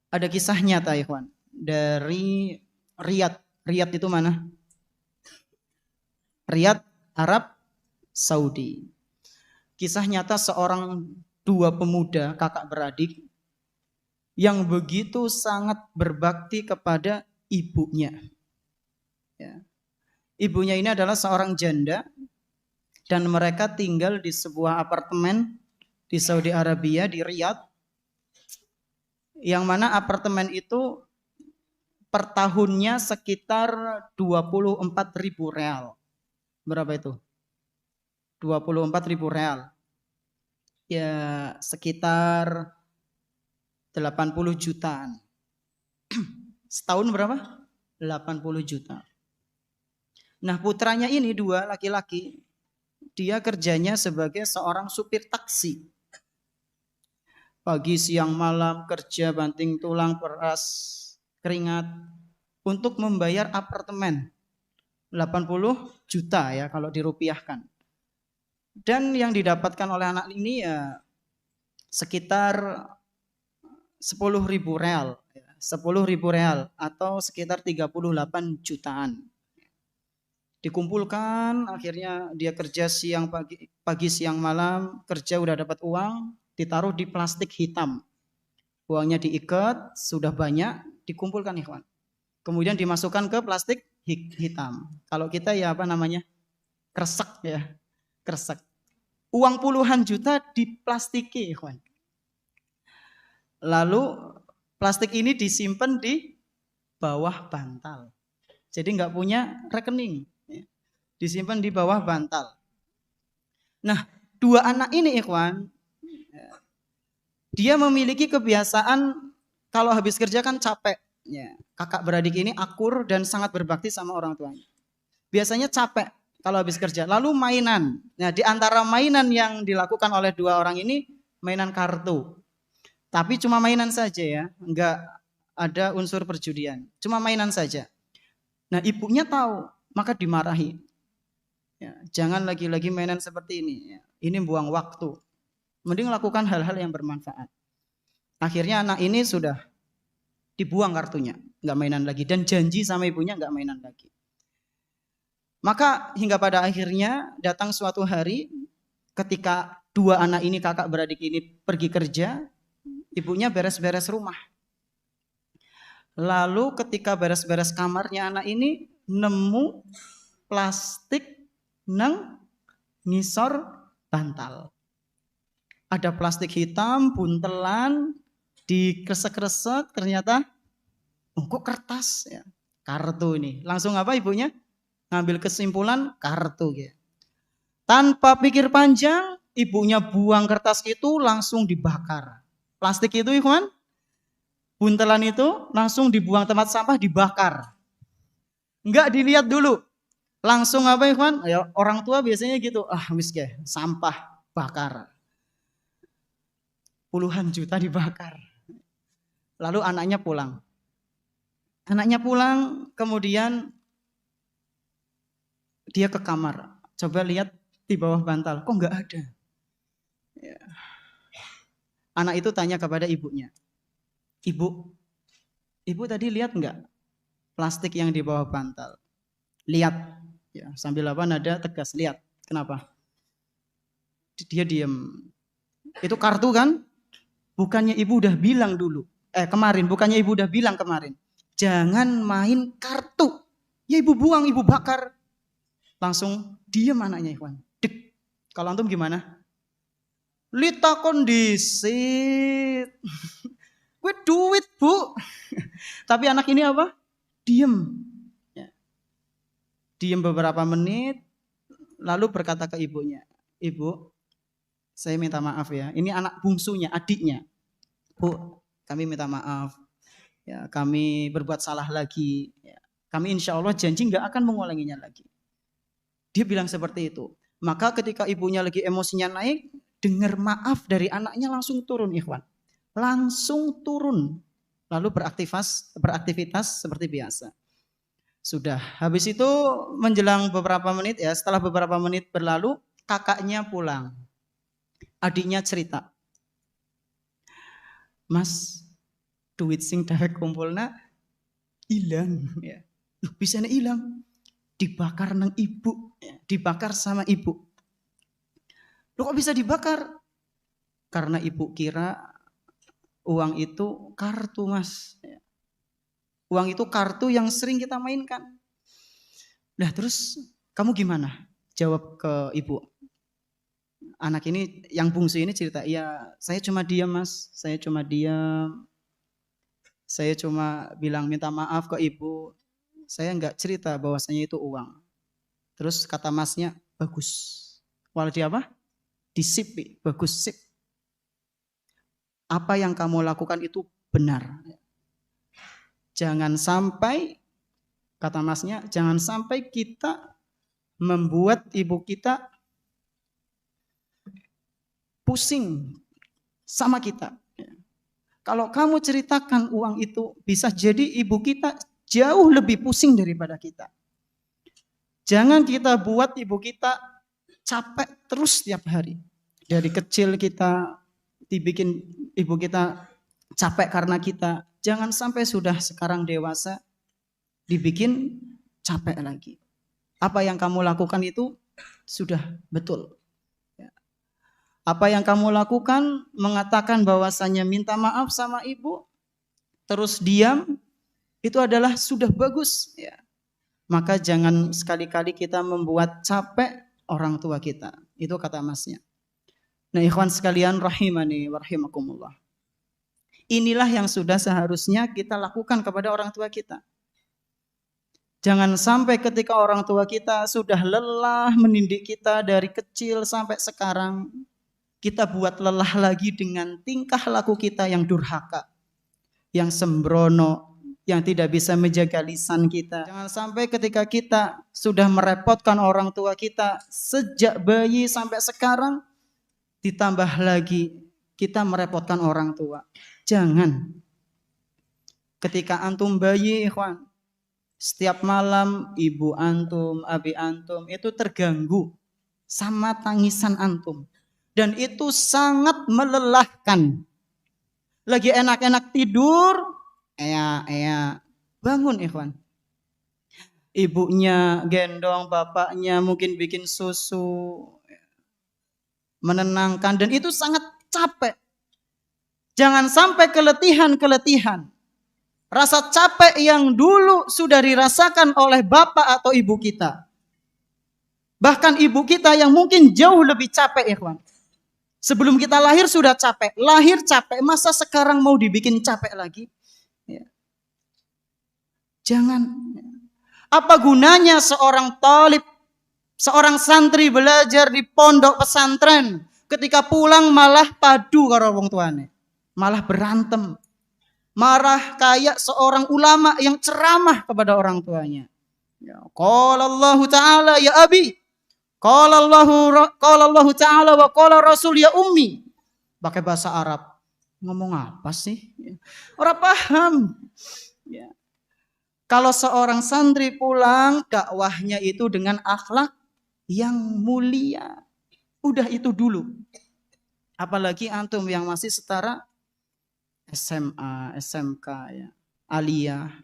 Ada kisah nyata ikhwan dari Riyadh. Riyadh itu mana? Riyadh, Arab Saudi. Kisah nyata seorang dua pemuda kakak beradik yang begitu sangat berbakti kepada ibunya. Ya. Ibunya ini adalah seorang janda dan mereka tinggal di sebuah apartemen di Saudi Arabia di Riyadh, yang mana apartemen itu per tahunnya sekitar 24.000 real. Berapa itu? 24.000 real. Ya sekitar 80 jutaan. Setahun berapa? 80 juta. Nah putranya ini dua laki-laki, dia kerjanya sebagai seorang supir taksi. Pagi siang malam kerja banting tulang peras keringat untuk membayar apartemen 80 juta ya kalau dirupiahkan. Dan yang didapatkan oleh anak ini ya sekitar 10.000 real. 10.000 real atau sekitar 38 jutaan. Dikumpulkan, akhirnya dia kerja siang pagi siang malam, kerja udah dapat uang, ditaruh di plastik hitam. Uangnya diikat, sudah banyak, dikumpulkan ikhwan. Kemudian dimasukkan ke plastik hitam. Kalau kita ya apa namanya? Kresek ya, kresek. Uang puluhan juta diplastiki ikhwan. Lalu plastik ini disimpan di bawah bantal. Jadi nggak punya rekening. Disimpan di bawah bantal. Nah, dua anak ini ikhwan, dia memiliki kebiasaan kalau habis kerja kan capek. Ya, kakak beradik ini akur dan sangat berbakti sama orang tuanya. Biasanya capek kalau habis kerja. Lalu mainan. Nah, di antara mainan yang dilakukan oleh dua orang ini, mainan kartu. Tapi cuma mainan saja ya, enggak ada unsur perjudian. Cuma mainan saja. Nah, ibunya tahu, maka dimarahi. Ya, jangan lagi-lagi mainan seperti ini. Ya, ini buang waktu. Mending lakukan hal-hal yang bermanfaat. Akhirnya anak ini sudah dibuang kartunya, nggak mainan lagi, dan janji sama ibunya nggak mainan lagi. Maka hingga pada akhirnya datang suatu hari ketika dua anak ini kakak beradik ini pergi kerja, ibunya beres-beres rumah. Lalu ketika beres-beres kamarnya anak ini nemu plastik nang ngisor bantal. Ada plastik hitam, buntelan, dikresek-kresek, ternyata kok kertas ya, kartu ini. Langsung apa ibunya? Ngambil kesimpulan kartu ya. Tanpa pikir panjang, ibunya buang kertas itu langsung dibakar. Plastik itu ikhwan, buntelan itu langsung dibuang tempat sampah, dibakar. Enggak dilihat dulu. Langsung apa ikhwan? Ya, orang tua biasanya gitu, wis sampah bakar. Puluhan juta dibakar. Lalu anaknya pulang. Anaknya pulang, kemudian dia ke kamar. Coba lihat di bawah bantal, kok nggak ada? Ya. Anak itu tanya kepada ibunya. Ibu tadi lihat nggak plastik yang di bawah bantal? Lihat. Ya, sambil apa nada tegas, lihat. Kenapa? Dia diam. Itu kartu kan? Bukannya ibu udah bilang dulu. Kemarin, bukannya ibu udah bilang kemarin. Jangan main kartu. Ya ibu buang, ibu bakar. Langsung diam anaknya ikhwan. Dik. Kalau antum gimana? Lita kondisi. Gue duit bu. Tapi anak ini apa? Diem. Ya. Diem beberapa menit. Lalu berkata ke ibunya. Ibu, saya minta maaf ya. Ini anak bungsunya, adiknya. Bu, kami minta maaf. Ya, kami berbuat salah lagi. Ya. Kami insya Allah janji nggak akan mengulanginya lagi. Dia bilang seperti itu. Maka ketika ibunya lagi emosinya naik, dengar maaf dari anaknya langsung turun ikhwan. Langsung turun. Lalu beraktivitas seperti biasa. Sudah. Habis itu menjelang beberapa menit ya, setelah beberapa menit berlalu, kakaknya pulang. Adiknya cerita. Mas, duit sing dhewek kumpulna hilang ya. Loh, bisa hilang? Dibakar nang ibu, ya. Dibakar sama ibu. Loh, kok bisa dibakar? Karena ibu kira uang itu kartu, Mas. Uang itu kartu yang sering kita mainkan. Nah, terus kamu gimana? Jawab ke ibu. Anak ini, yang bungsu ini cerita, iya saya cuma diam, Mas. Saya cuma diam. Saya cuma bilang minta maaf ke ibu. Saya nggak cerita bahwasanya itu uang. Terus kata masnya, bagus. Walau dia apa? Disip, bagus, sip. Apa yang kamu lakukan itu benar. Jangan sampai, kata masnya, jangan sampai kita membuat ibu kita pusing sama kita. Kalau kamu ceritakan uang itu, bisa jadi ibu kita jauh lebih pusing daripada kita. Jangan kita buat ibu kita capek terus setiap hari. Dari kecil kita dibikin ibu kita capek karena kita. Jangan sampai sudah sekarang dewasa dibikin capek lagi. Apa yang kamu lakukan itu sudah betul. Apa yang kamu lakukan mengatakan bahwasanya minta maaf sama ibu, terus diam, itu adalah sudah bagus. Ya. Maka jangan sekali-kali kita membuat capek orang tua kita. Itu kata masnya. Nah, ikhwan sekalian rahimani wa rahimakumullah. Inilah yang sudah seharusnya kita lakukan kepada orang tua kita. Jangan sampai ketika orang tua kita sudah lelah mendidik kita dari kecil sampai sekarang, kita buat lelah lagi dengan tingkah laku kita yang durhaka, yang sembrono, yang tidak bisa menjaga lisan kita. Jangan sampai ketika kita sudah merepotkan orang tua kita sejak bayi sampai sekarang, ditambah lagi kita merepotkan orang tua. Jangan. Ketika antum bayi, ikhwan, setiap malam ibu antum, abi antum itu terganggu sama tangisan antum. Dan itu sangat melelahkan. Lagi enak-enak tidur, bangun ikhwan. Ibunya gendong, bapaknya mungkin bikin susu, menenangkan, dan itu sangat capek. Jangan sampai keletihan. Rasa capek yang dulu sudah dirasakan oleh bapak atau ibu kita. Bahkan ibu kita yang mungkin jauh lebih capek ikhwan. Sebelum kita lahir sudah capek. Lahir capek, masa sekarang mau dibikin capek lagi? Ya. Jangan. Apa gunanya seorang talib, seorang santri belajar di pondok pesantren, ketika pulang malah padu karo wong tuane, malah berantem, marah kayak seorang ulama yang ceramah kepada orang tuanya. Ya, qala Allah Ta'ala ya abi, qala Allah Ta'ala wa qala Rasul ya ummi. Pakai bahasa Arab. Ngomong apa sih? Orang paham. Ya. Kalau seorang santri pulang, dakwahnya itu dengan akhlak yang mulia. Udah itu dulu. Apalagi antum yang masih setara SMA, SMK, ya, aliyah.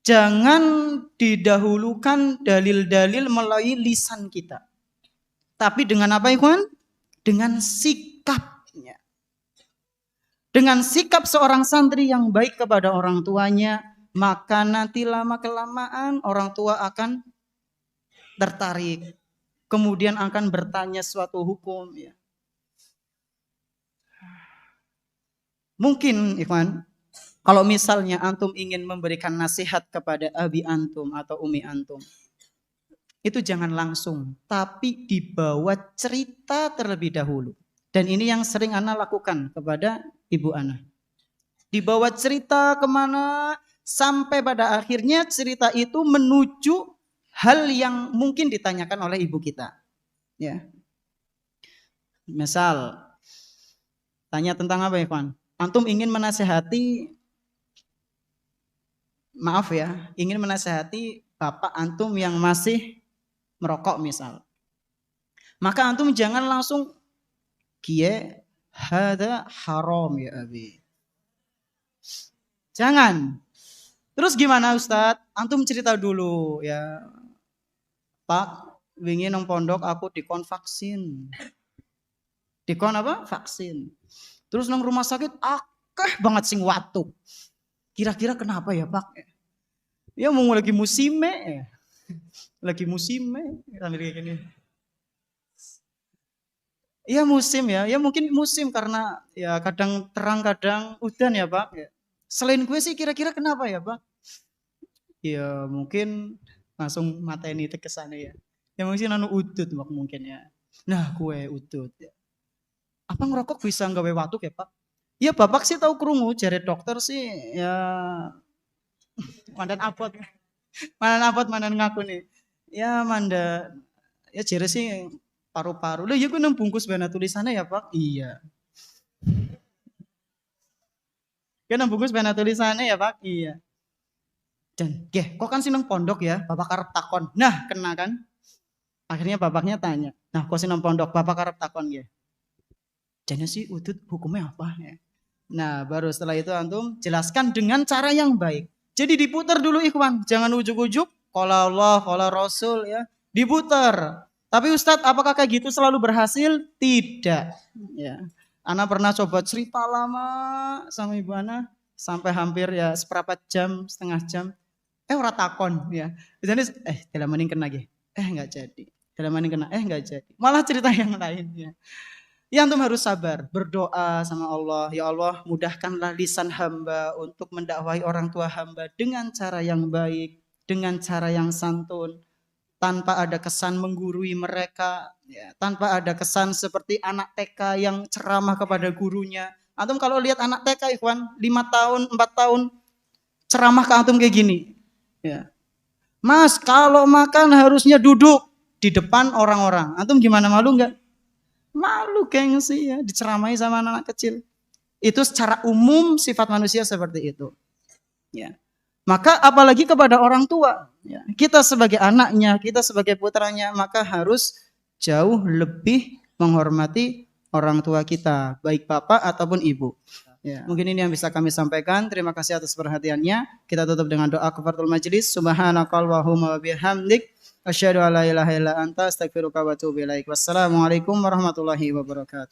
Jangan didahulukan dalil-dalil melalui lisan kita. Tapi dengan apa, ikhwan? Dengan sikapnya. Dengan sikap seorang santri yang baik kepada orang tuanya, maka nanti lama-kelamaan orang tua akan tertarik. Kemudian akan bertanya suatu hukum. Ya. Mungkin, ikhwan, kalau misalnya antum ingin memberikan nasihat kepada abi antum atau umi antum, itu jangan langsung, tapi dibawa cerita terlebih dahulu. Dan ini yang sering ana lakukan kepada ibu ana. Dibawa cerita kemana, sampai pada akhirnya cerita itu menuju hal yang mungkin ditanyakan oleh ibu kita. Ya. Misal, tanya tentang apa ya, Ikhwan? Antum ingin menasehati, maaf ya, ingin menasehati bapak antum yang masih merokok misal. Maka antum jangan langsung, kiye hada haram ya abi. Jangan. Terus gimana Ustadz? Antum cerita dulu ya. Pak, wingi nang pondok aku dikon vaksin. Dikon apa? Vaksin. Terus nang rumah sakit akeh banget sing watu. Kira-kira kenapa ya Pak? Ya mau lagi musimnya ya. Lagi musimnya sambil kayak gini. Iya musim ya mungkin musim karena ya kadang terang kadang udan ya Pak. Selain gue sih kira-kira kenapa ya Pak? Ya mungkin langsung mateni ke sana ya. Ya mungkin anu udut Pak mungkin ya. Nah gue udut ya. Apa ngerokok bisa nggawe watuk ya Pak? Ya Bapak sih tahu krungu jare dokter sih ya mandan abot. Mandan abot mandan ngaku nih. Ya manda ya jare sih paru-paru. Lah ya gue nang bungkus bana tulisannya ya Pak. Iya. Gue nang bungkus bana tulisannya ya Pak. Iya. Dan kok kan sih nang pondok ya, Bapak karep takon. Nah, kena kan? Akhirnya bapaknya tanya. Nah, kok sih nang pondok, Bapak karep takon ya. Jadi sih udut hukumnya apa ya? Nah, baru setelah itu antum jelaskan dengan cara yang baik. Jadi diputar dulu ikhwan, jangan ujuk-ujuk. Qala Allah, qala Rasul ya. Diputar. Tapi Ustadz, apakah kayak gitu selalu berhasil? Tidak. Ya. Ana pernah coba cerita lama sama Ibu Ana sampai hampir ya seperempat jam, setengah jam. Ora takon ya. Jadi dalam mending kena ge. Enggak jadi. Dalam mending kena enggak jadi. Malah cerita yang lain ya. Ya antum harus sabar, berdoa sama Allah. Ya Allah, mudahkanlah lisan hamba untuk mendakwahi orang tua hamba dengan cara yang baik, dengan cara yang santun, tanpa ada kesan menggurui mereka, ya, tanpa ada kesan seperti anak TK yang ceramah kepada gurunya. Antum kalau lihat anak TK, ikhwan, 5 tahun, 4 tahun, ceramah ke antum kayak gini. Ya. Mas, kalau makan harusnya duduk di depan orang-orang. Antum gimana, malu nggak? Malu gengsi ya, diceramai sama anak kecil. Itu secara umum sifat manusia seperti itu. Ya. Maka apalagi kepada orang tua. Ya. Kita sebagai anaknya, kita sebagai putranya, maka harus jauh lebih menghormati orang tua kita, baik bapak ataupun ibu. Ya. Mungkin ini yang bisa kami sampaikan. Terima kasih atas perhatiannya. Kita tutup dengan doa kafaratul majelis. Subhanakallahumma wa bihamdik. Asyhadu an la ilaha illa anta astaghfiruka wa atubu ilaik. Wassalamualaikum warahmatullahi wabarakatuh.